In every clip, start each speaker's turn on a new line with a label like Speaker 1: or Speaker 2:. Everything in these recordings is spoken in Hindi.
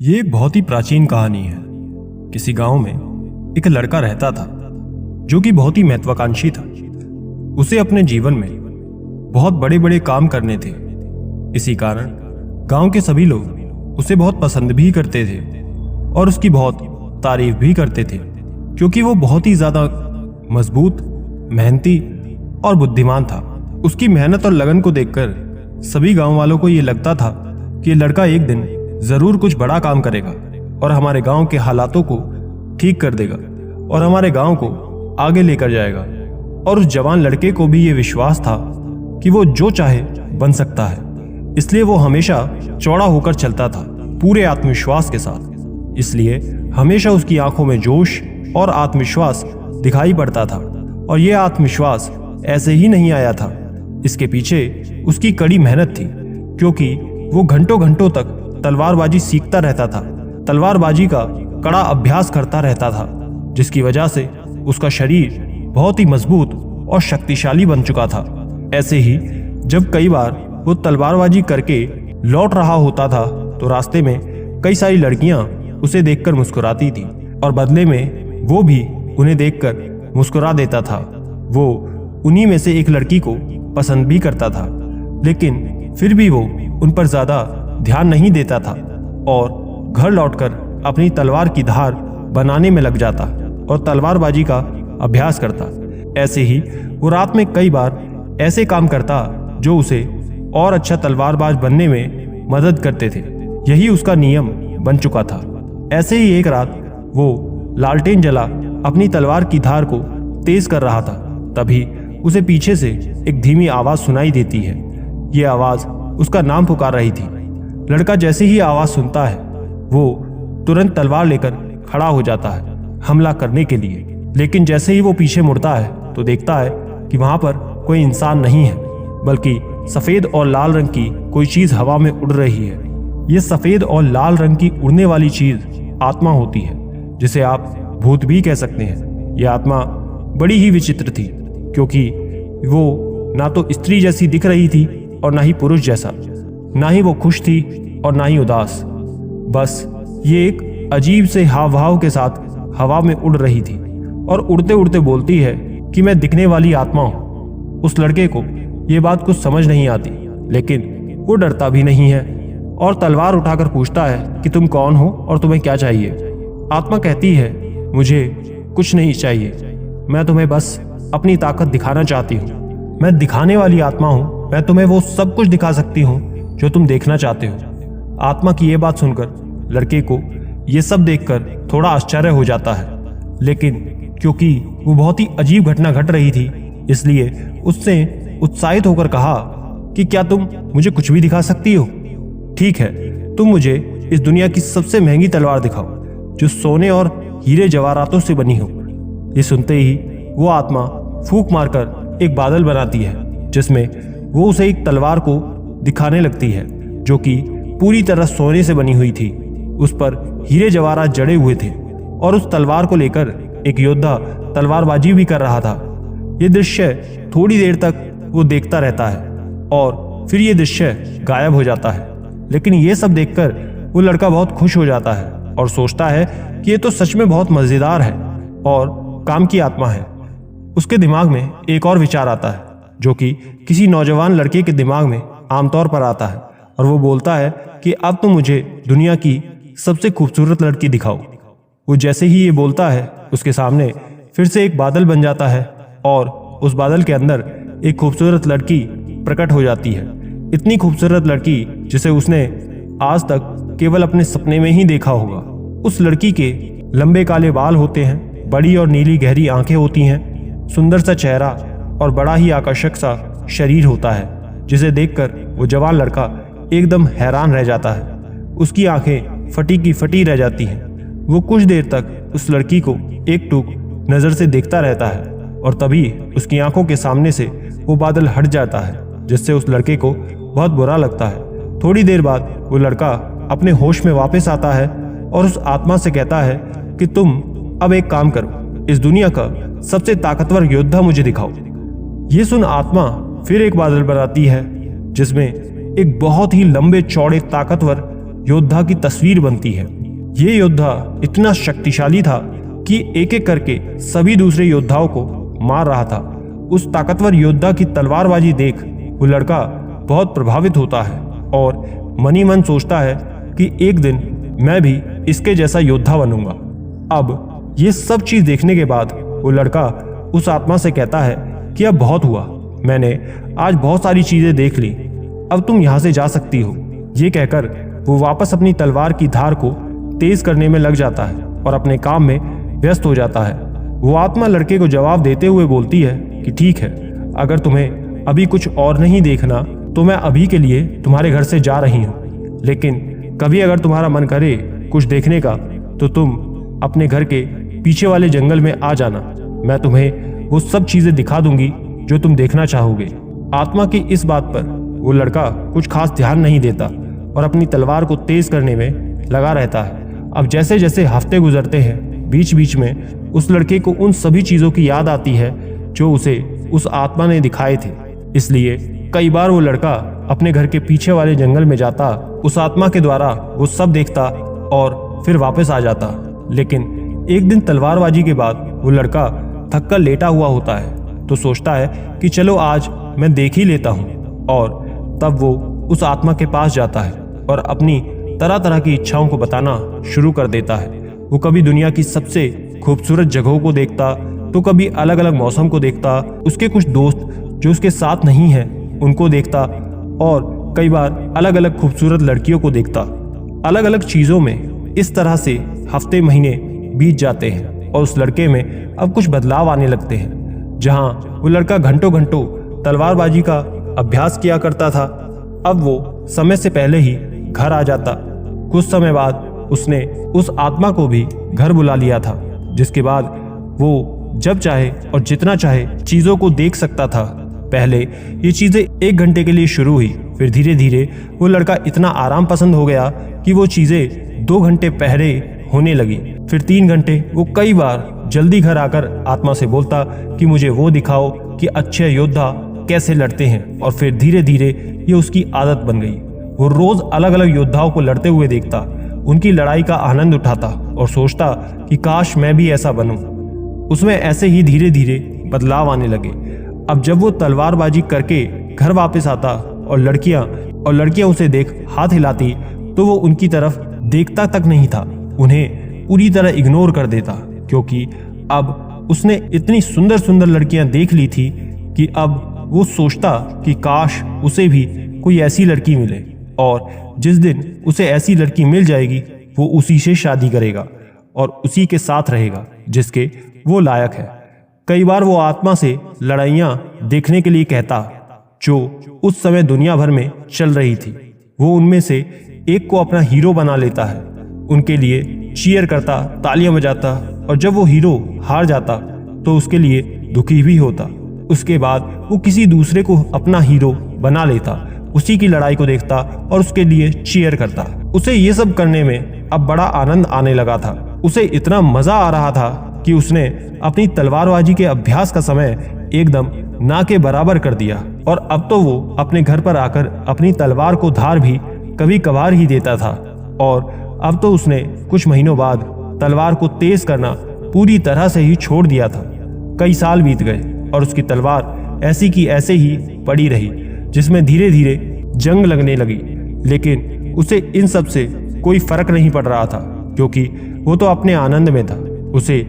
Speaker 1: ये एक बहुत ही प्राचीन कहानी है। किसी गांव में एक लड़का रहता था जो कि बहुत ही महत्वाकांक्षी था। उसे अपने जीवन में बहुत बड़े बड़े काम करने थे। इसी कारण गांव के सभी लोग उसे बहुत पसंद भी करते थे और उसकी बहुत तारीफ भी करते थे, क्योंकि वो बहुत ही ज्यादा मजबूत, मेहनती और बुद्धिमान था। उसकी मेहनत और लगन को देखकर सभी गांव वालों को ये लगता था कि ये लड़का एक दिन जरूर कुछ बड़ा काम करेगा और हमारे गांव के हालातों को ठीक कर देगा और हमारे गांव को आगे लेकर जाएगा। और उस जवान लड़के को भी ये विश्वास था कि वो जो चाहे बन सकता है, इसलिए वो हमेशा चौड़ा होकर चलता था, पूरे आत्मविश्वास के साथ। इसलिए हमेशा उसकी आंखों में जोश और आत्मविश्वास दिखाई पड़ता था। और यह आत्मविश्वास ऐसे ही नहीं आया था, इसके पीछे उसकी कड़ी मेहनत थी, क्योंकि वो घंटों घंटों तक तलवारबाजी सीखता रहता था, तलवारबाजी का कड़ा अभ्यास करता रहता था, जिसकी वजह से उसका शरीर बहुत ही मजबूत और शक्तिशाली बन चुका था। ऐसे ही जब कई बार वो तलवारबाजी करके लौट रहा होता था तो रास्ते में कई सारी लड़कियां उसे देखकर मुस्कुराती थी और बदले में वो भी उन्हें देखकर मुस्कुरा देता था। वो उन्हीं में से एक लड़की को पसंद भी करता था, लेकिन फिर भी वो उन पर ज्यादा ध्यान नहीं देता था और घर लौटकर अपनी तलवार की धार बनाने में लग जाता और तलवारबाजी का अभ्यास करता। ऐसे ही वो रात में कई बार ऐसे काम करता जो उसे और अच्छा तलवारबाज बनने में मदद करते थे। यही उसका नियम बन चुका था। ऐसे ही एक रात वो लालटेन जला अपनी तलवार की धार को तेज कर रहा था, तभी उसे पीछे से एक धीमी आवाज सुनाई देती है। ये आवाज उसका नाम पुकार रही थी। लड़का जैसे ही आवाज सुनता है वो तुरंत तलवार लेकर खड़ा हो जाता है हमला करने के लिए। लेकिन जैसे ही वो पीछे मुड़ता है तो देखता है कि वहां पर कोई इंसान नहीं है, बल्कि सफेद और लाल रंग की कोई चीज हवा में उड़ रही है। ये सफेद और लाल रंग की उड़ने वाली चीज आत्मा होती है, जिसे आप भूत भी कह सकते हैं। यह आत्मा बड़ी ही विचित्र थी, क्योंकि वो ना तो स्त्री जैसी दिख रही थी और ना ही पुरुष जैसा, ना ही वो खुश थी और ना ही उदास। बस ये एक अजीब से हाव भाव के साथ हवा में उड़ रही थी और उड़ते उड़ते बोलती है कि मैं दिखने वाली आत्मा हूं। उस लड़के को ये बात कुछ समझ नहीं आती, लेकिन वो डरता भी नहीं है और तलवार उठाकर पूछता है कि तुम कौन हो और तुम्हें क्या चाहिए। आत्मा कहती है, मुझे कुछ नहीं चाहिए, मैं तुम्हें बस अपनी ताकत दिखाना चाहती हूँ। मैं दिखाने वाली आत्मा हूँ, मैं तुम्हें वो सब कुछ दिखा सकती हूँ जो तुम देखना चाहते हो। आत्मा की ये बात सुनकर लड़के को ये सब देखकर थोड़ा आश्चर्य हो जाता है, लेकिन क्योंकि वो बहुत ही अजीब घटना घट रही थी, इसलिए उससे उत्साहित होकर कहा कि क्या तुम मुझे कुछ भी दिखा सकती हो? ठीक है, तुम मुझे इस दुनिया की सबसे महंगी तलवार दिखाओ जो सोने और हीरे जवाहरातों से बनी हो। ये सुनते ही वो आत्मा फूंक मारकर एक बादल बनाती है, जिसमें वो उसे एक तलवार को दिखाने लगती है जो कि पूरी तरह सोने से बनी हुई थी। उस पर हीरे जवाहरात जड़े हुए थे और उस तलवार को लेकर एक योद्धा तलवारबाजी भी कर रहा था। ये दृश्य थोड़ी देर तक वो देखता रहता है और फिर ये दृश्य गायब हो जाता है। लेकिन ये सब देखकर वो लड़का बहुत खुश हो जाता है और सोचता है कि ये तो सच में बहुत मजेदार है और काम की आत्मा है। उसके दिमाग में एक और विचार आता है जो कि किसी नौजवान लड़के के दिमाग में आमतौर पर आता है, और वो बोलता है कि अब तो मुझे दुनिया की सबसे खूबसूरत लड़की दिखाओ। वो जैसे ही ये बोलता है उसके सामने फिर से एक बादल बन जाता है और उस बादल के अंदर एक खूबसूरत लड़की प्रकट हो जाती है। इतनी खूबसूरत लड़की जिसे उसने आज तक केवल अपने सपने में ही देखा होगा। उस लड़की के लंबे काले बाल होते हैं, बड़ी और नीली गहरी आंखें होती हैं, सुंदर सा चेहरा और बड़ा ही आकर्षक सा शरीर होता है, जिसे देखकर वो जवान लड़का एकदम हैरान रह जाता है। उसकी आंखें फटी की फटी रह जाती हैं। वो कुछ देर तक उस लड़की को एकटूक नजर से देखता रहता है और तभी उसकी आंखों के सामने से वो बादल हट जाता है, जिससे उस लड़के को बहुत बुरा लगता है। थोड़ी देर बाद वो लड़का अपने होश में वापस आता है और उस आत्मा से कहता है कि तुम अब एक काम करो, इस दुनिया का सबसे ताकतवर योद्धा मुझे दिखाओ। ये सुन आत्मा फिर एक बादल बनाती है, जिसमें एक बहुत ही लंबे चौड़े ताकतवर योद्धा की तस्वीर बनती है। ये योद्धा इतना शक्तिशाली था कि एक एक करके सभी दूसरे योद्धाओं को मार रहा था। उस ताकतवर योद्धा की तलवारबाजी देख वो लड़का बहुत प्रभावित होता है और मन ही मन सोचता है कि एक दिन मैं भी इसके जैसा योद्धा बनूंगा। अब ये सब चीज देखने के बाद वो लड़का उस आत्मा से कहता है कि अब बहुत हुआ, मैंने आज बहुत सारी चीजें देख ली, अब तुम यहां से जा सकती हो। ये कहकर वो वापस अपनी तलवार की धार को तेज करने में लग जाता है और अपने काम में व्यस्त हो जाता है। वो आत्मा लड़के को जवाब देते हुए बोलती है कि ठीक है, अगर तुम्हें अभी कुछ और नहीं देखना तो मैं अभी के लिए तुम्हारे घर से जा रही हूँ, लेकिन कभी अगर तुम्हारा मन करे कुछ देखने का तो तुम अपने घर के पीछे वाले जंगल में आ जाना, मैं तुम्हें वो सब चीजें दिखा दूंगी जो तुम देखना चाहोगे। आत्मा की इस बात पर वो लड़का कुछ खास ध्यान नहीं देता और अपनी तलवार को तेज करने में लगा रहता है। अब जैसे जैसे हफ्ते गुजरते हैं, बीच बीच में उस लड़के को उन सभी चीजों की याद आती है जो उसे उस आत्मा ने दिखाए थे। इसलिए कई बार वो लड़का अपने घर के पीछे वाले जंगल में जाता, उस आत्मा के द्वारा वो सब देखता और फिर वापस आ जाता। लेकिन एक दिन तलवारबाजी के बाद वो लड़का थक कर लेटा हुआ होता है तो सोचता है कि चलो आज मैं देख ही लेता हूँ, और तब वो उस आत्मा के पास जाता है और अपनी तरह तरह की इच्छाओं को बताना शुरू कर देता है। वो कभी दुनिया की सबसे खूबसूरत जगहों को देखता तो कभी अलग अलग मौसम को देखता, उसके कुछ दोस्त जो उसके साथ नहीं हैं उनको देखता, और कई बार अलग अलग खूबसूरत लड़कियों को देखता। अलग अलग चीजों में इस तरह से हफ्ते महीने बीत जाते हैं और उस लड़के में अब कुछ बदलाव आने लगते हैं। जहां वो लड़का घंटों घंटों तलवारबाजी का अभ्यास किया करता था, अब वो समय से पहले ही घर आ जाता। कुछ समय बाद उसने उस आत्मा को भी घर बुला लिया था, जिसके बाद वो जब चाहे और जितना चाहे चीजों को देख सकता था। पहले ये चीजें 1 घंटे के लिए शुरू हुई, फिर धीरे धीरे वो लड़का इतना आराम पसंद हो गया कि वो चीजें 2 घंटे पहले होने लगी, फिर 3 घंटे। वो कई बार जल्दी घर आकर आत्मा से बोलता कि मुझे वो दिखाओ कि अच्छे योद्धा कैसे लड़ते हैं, और फिर धीरे धीरे ये उसकी आदत बन गई। वो रोज अलग अलग योद्धाओं को लड़ते हुए देखता, उनकी लड़ाई का आनंद उठाता और सोचता कि काश मैं भी ऐसा बनूं। उसमें ऐसे ही धीरे धीरे बदलाव आने लगे। अब जब वो तलवारबाजी करके घर वापस आता और लड़कियां उसे देख हाथ हिलाती तो वो उनकी तरफ देखता तक नहीं था, उन्हें पूरी तरह इग्नोर कर देता, क्योंकि अब उसने इतनी सुंदर सुंदर लड़कियां देख ली थी कि अब वो सोचता कि काश उसे भी कोई ऐसी लड़की मिले, और जिस दिन उसे ऐसी लड़की मिल जाएगी वो उसी से शादी करेगा और उसी के साथ रहेगा जिसके वो लायक है। कई बार वो आत्मा से लड़ाइयां देखने के लिए कहता जो उस समय दुनिया भर में चल रही थी। वो उनमें से एक को अपना हीरो बना लेता है, उनके लिए चीयर करता, तालियां बजाता, और जब वो हीरो हार जाता तो उसके लिए दुखी भी होता। उसके बाद वो किसी दूसरे को अपना हीरो बना लेता, उसी की लड़ाई को देखता और उसके लिए चीयर करता। उसे ये सब करने में अब बड़ा आनंद आने लगा था। उसे इतना मजा आ रहा था कि उसने अपनी तलवारबाजी के अभ्यास का समय एकदम ना के बराबर कर दिया, और अब तो वो अपने घर पर आकर अपनी तलवार को धार भी कभी कभार ही देता था। और अब तो उसने कुछ महीनों बाद तलवार को तेज करना पूरी तरह से ही छोड़ दिया था। कई साल बीत गए और उसकी तलवार ऐसी की ऐसे ही पड़ी रही, जिसमें धीरे धीरे जंग लगने लगी। लेकिन उसे इन सब से कोई फर्क नहीं पड़ रहा था, क्योंकि वो तो अपने आनंद में था। उसे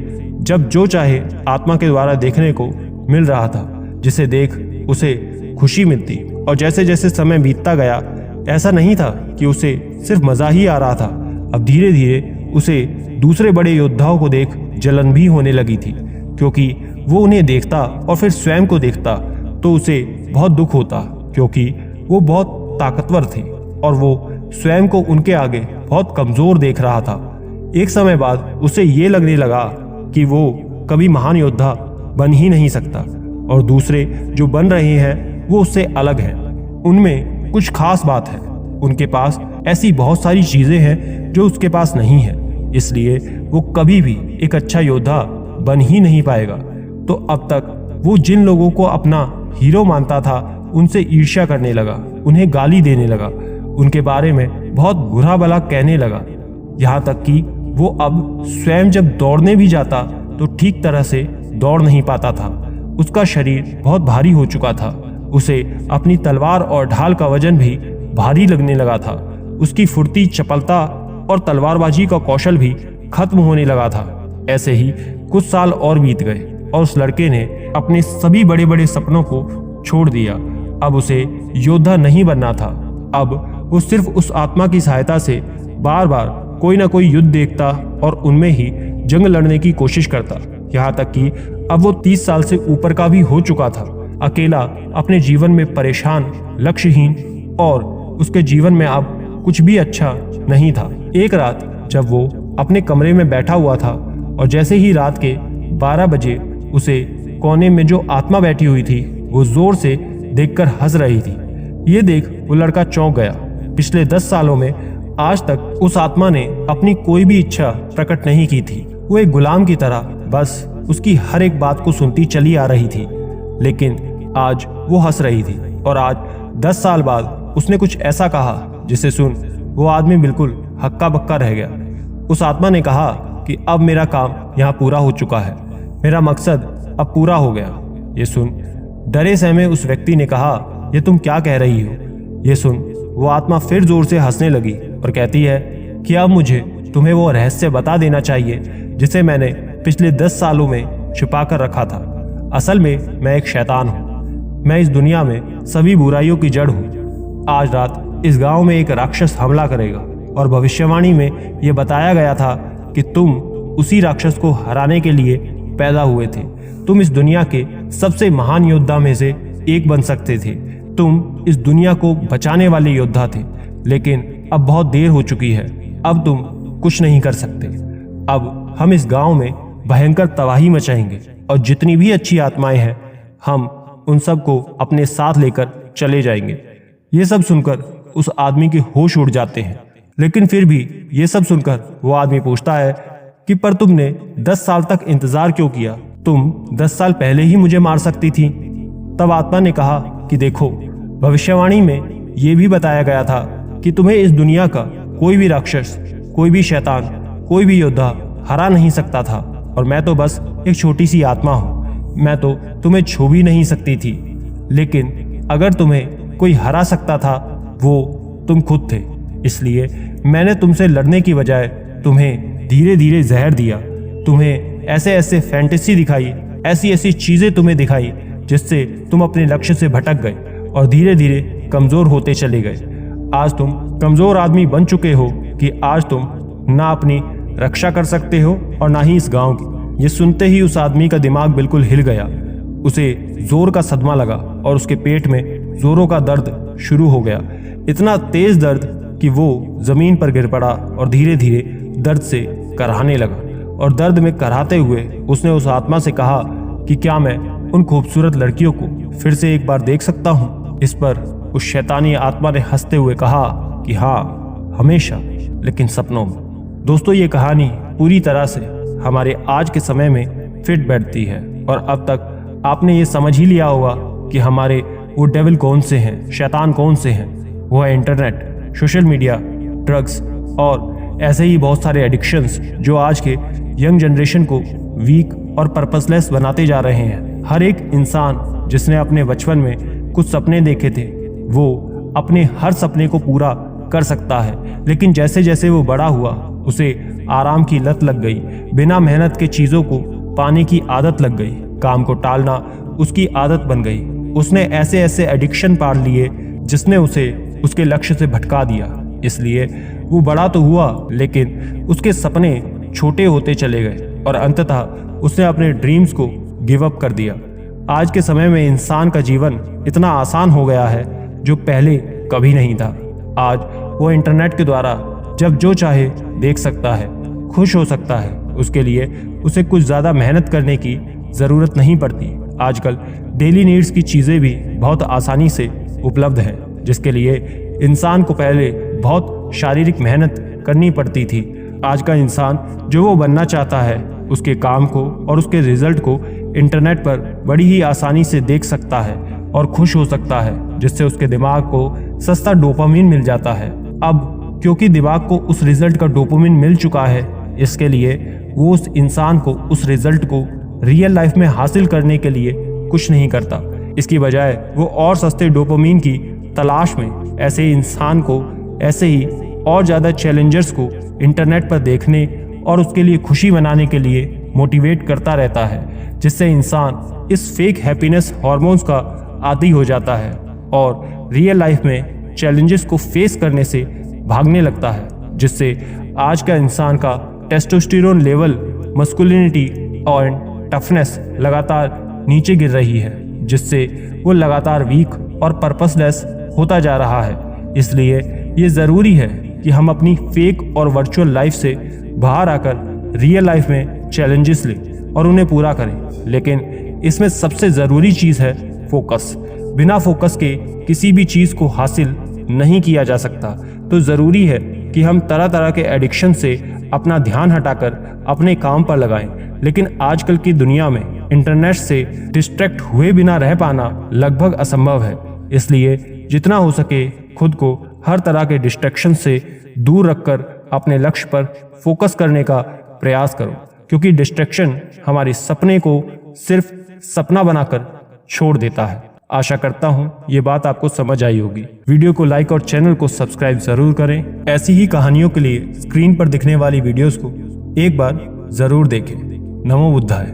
Speaker 1: जब जो चाहे आत्मा के द्वारा देखने को मिल रहा था, जिसे देख उसे खुशी मिलती। और जैसे जैसे समय बीतता गया, ऐसा नहीं था कि उसे सिर्फ मजा ही आ रहा था। अब धीरे धीरे उसे दूसरे बड़े योद्धाओं को देख जलन भी होने लगी थी, क्योंकि वो उन्हें देखता और फिर स्वयं को देखता तो उसे बहुत दुख होता, क्योंकि वो बहुत ताकतवर थे और वो स्वयं को उनके आगे बहुत कमजोर देख रहा था। एक समय बाद उसे ये लगने लगा कि वो कभी महान योद्धा बन ही नहीं सकता, और दूसरे जो बन रहे हैं वो उससे अलग हैं। उनमें कुछ खास बात है, उनके पास ऐसी बहुत सारी चीजें हैं जो उसके पास नहीं है, इसलिए वो कभी भी एक अच्छा योद्धा बन ही नहीं पाएगा। तो अब तक वो जिन लोगों को अपना हीरो मानता था उनसे ईर्ष्या करने लगा, उन्हें गाली देने लगा, उनके बारे में बहुत बुरा भला कहने लगा। यहाँ तक कि वो अब स्वयं जब दौड़ने भी जाता तो ठीक तरह से दौड़ नहीं पाता था। उसका शरीर बहुत भारी हो चुका था। उसे अपनी तलवार और ढाल का वजन भी भारी लगने लगा था। उसकी फुर्ती, चपलता और तलवारबाजी का कौशल भी खत्म होने लगा था। ऐसे ही कुछ साल और बीत गए और उस लड़के ने अपने सभी बड़े बड़े सपनों को छोड़ दिया। अब उसे योद्धा नहीं बनना था। अब वो सिर्फ उस आत्मा की सहायता से बार बार कोई ना कोई युद्ध देखता और उनमें ही जंग लड़ने की कोशिश करता। यहाँ तक कि अब वो 30 साल से ऊपर का भी हो चुका था। अकेला, अपने जीवन में परेशान, लक्ष्यहीन, और उसके जीवन में अब कुछ भी अच्छा नहीं था। एक रात जब वो अपने कमरे में बैठा हुआ था और जैसे ही रात के 12 बजे उसे कोने में जो आत्मा बैठी हुई थी वो जोर से देखकर हंस रही थी। ये देख वो लड़का चौंक गया। पिछले 10 सालों में आज तक उस आत्मा ने अपनी कोई भी इच्छा प्रकट नहीं की थी। वो एक गुलाम की तरह बस उसकी हर एक बात को सुनती चली आ रही थी। लेकिन आज वो हंस रही थी और आज 10 साल बाद उसने कुछ ऐसा कहा जिसे सुन वो आदमी बिल्कुल हक्का बक्का रह गया। उस आत्मा ने कहा कि अब मेरा काम यहाँ पूरा हो चुका है, मेरा मकसद अब पूरा हो गया। ये सुन डरे सहमे उस व्यक्ति ने कहा, ये तुम क्या कह रही हो? ये सुन वो आत्मा फिर जोर से हंसने लगी और कहती है कि अब मुझे तुम्हें वो रहस्य बता देना चाहिए जिसे मैंने पिछले 10 सालों में छुपा कर रखा था। असल में मैं एक शैतान हूँ। मैं इस दुनिया में सभी बुराइयों की जड़ हूँ। आज रात इस गांव में एक राक्षस हमला करेगा और भविष्यवाणी में यह बताया गया था कि तुम उसी राक्षस को हराने के लिए पैदा हुए थे। तुम इस दुनिया के सबसे महान योद्धा में से एक बन सकते थे। तुम इस दुनिया को बचाने वाले योद्धा थे, लेकिन अब बहुत देर हो चुकी है। अब तुम कुछ नहीं कर सकते। अब हम इस गांव में भयंकर तबाही मचाएंगे और जितनी भी अच्छी आत्माएं हैं हम उन सब को अपने साथ लेकर चले जाएंगे। ये सब सुनकर उस आदमी के होश उड़ जाते हैं। लेकिन फिर भी ये सब सुनकर वो आदमी पूछता है कि पर तुमने 10 साल तक इंतजार क्यों किया? तुम 10 साल पहले ही मुझे मार सकती थी। तब आत्मा ने कहा कि देखो, भविष्यवाणी में ये भी बताया गया था कि तुम्हें इस दुनिया का कोई भी राक्षस, कोई भी शैतान, कोई भी योद्धा हरा नहीं सकता था और मैं तो बस एक छोटी सी आत्मा हूँ। मैं तो तुम्हें छू भी नहीं सकती थी, लेकिन अगर तुम्हें कोई हरा सकता था वो तुम खुद थे। इसलिए मैंने तुमसे लड़ने की बजाय तुम्हें धीरे धीरे जहर दिया। तुम्हें ऐसे ऐसे फैंटेसी दिखाई, ऐसी ऐसी चीजें तुम्हें दिखाई जिससे तुम अपने लक्ष्य से भटक गए और धीरे धीरे कमजोर होते चले गए। आज तुम कमजोर आदमी बन चुके हो कि आज तुम ना अपनी रक्षा कर सकते हो और ना ही इस गांव की। ये सुनते ही उस आदमी का दिमाग बिल्कुल हिल गया। उसे जोर का सदमा लगा और उसके पेट में जोरों का दर्द शुरू हो गया। इतना तेज दर्द कि वो जमीन पर गिर पड़ा और धीरे धीरे दर्द से कराहने लगा। और दर्द में कराहते हुए उसने उस आत्मा से कहा कि क्या मैं उन खूबसूरत लड़कियों को फिर से एक बार देख सकता हूँ? इस पर उस शैतानी आत्मा ने हंसते हुए कहा कि हाँ, हमेशा, लेकिन सपनों में। दोस्तों, ये कहानी पूरी तरह से हमारे आज के समय में फिट बैठती है और अब तक आपने ये समझ ही लिया होगा कि हमारे वो डेविल कौन से हैं, शैतान कौन से हैं। वो है इंटरनेट, सोशल मीडिया, ड्रग्स और ऐसे ही बहुत सारे एडिक्शंस जो आज के यंग जनरेशन को वीक और पर्पसलेस बनाते जा रहे हैं। हर एक इंसान जिसने अपने बचपन में कुछ सपने देखे थे वो अपने हर सपने को पूरा कर सकता है, लेकिन जैसे जैसे वो बड़ा हुआ उसे आराम की लत लग गई। बिना मेहनत के चीज़ों को पाने की आदत लग गई। काम को टालना उसकी आदत बन गई। उसने ऐसे ऐसे एडिक्शन पाल लिए जिसने उसे उसके लक्ष्य से भटका दिया। इसलिए वो बड़ा तो हुआ लेकिन उसके सपने छोटे होते चले गए और अंततः उसने अपने ड्रीम्स को गिव अप कर दिया। आज के समय में इंसान का जीवन इतना आसान हो गया है जो पहले कभी नहीं था। आज वो इंटरनेट के द्वारा जब जो चाहे देख सकता है, खुश हो सकता है। उसके लिए उसे कुछ ज़्यादा मेहनत करने की ज़रूरत नहीं पड़ती। आजकल डेली नीड्स की चीज़ें भी बहुत आसानी से उपलब्ध हैं, जिसके लिए इंसान को पहले बहुत शारीरिक मेहनत करनी पड़ती थी। आज का इंसान जो वो बनना चाहता है उसके काम को और उसके रिजल्ट को इंटरनेट पर बड़ी ही आसानी से देख सकता है और खुश हो सकता है, जिससे उसके दिमाग को सस्ता डोपामिन मिल जाता है। अब क्योंकि दिमाग को उस रिजल्ट का डोपामिन मिल चुका है, इसके लिए वो उस इंसान को उस रिजल्ट को रियल लाइफ में हासिल करने के लिए कुछ नहीं करता। इसकी बजाय वो और सस्ते डोपामिन की तलाश में ऐसे इंसान को ऐसे ही और ज़्यादा चैलेंजर्स को इंटरनेट पर देखने और उसके लिए खुशी मनाने के लिए मोटिवेट करता रहता है, जिससे इंसान इस फेक हैप्पीनेस हॉर्मोन्स का आदी हो जाता है और रियल लाइफ में चैलेंजेस को फेस करने से भागने लगता है, जिससे आज का इंसान का टेस्टोस्टेरोन लेवल, मस्कुलिनिटी और टफनेस लगातार नीचे गिर रही है, जिससे वो लगातार वीक और पर्पसलेस होता जा रहा है। इसलिए ये ज़रूरी है कि हम अपनी फेक और वर्चुअल लाइफ से बाहर आकर रियल लाइफ में चैलेंजेस लें और उन्हें पूरा करें। लेकिन इसमें सबसे ज़रूरी चीज़ है फोकस। बिना फोकस के किसी भी चीज़ को हासिल नहीं किया जा सकता। तो ज़रूरी है कि हम तरह तरह के एडिक्शन से अपना ध्यान हटाकर अपने काम पर लगाएं। लेकिन आजकल की दुनिया में इंटरनेट से डिस्ट्रैक्ट हुए बिना रह पाना लगभग असंभव है। इसलिए जितना हो सके खुद को हर तरह के डिस्ट्रैक्शन से दूर रखकर अपने लक्ष्य पर फोकस करने का प्रयास करो, क्योंकि डिस्ट्रैक्शन हमारे सपने को सिर्फ सपना बनाकर छोड़ देता है। आशा करता हूँ ये बात आपको समझ आई होगी। वीडियो को लाइक और चैनल को सब्सक्राइब जरूर करें। ऐसी ही कहानियों के लिए स्क्रीन पर दिखने वाली वीडियोस को एक बार जरूर देखें। नमो बुद्धाय।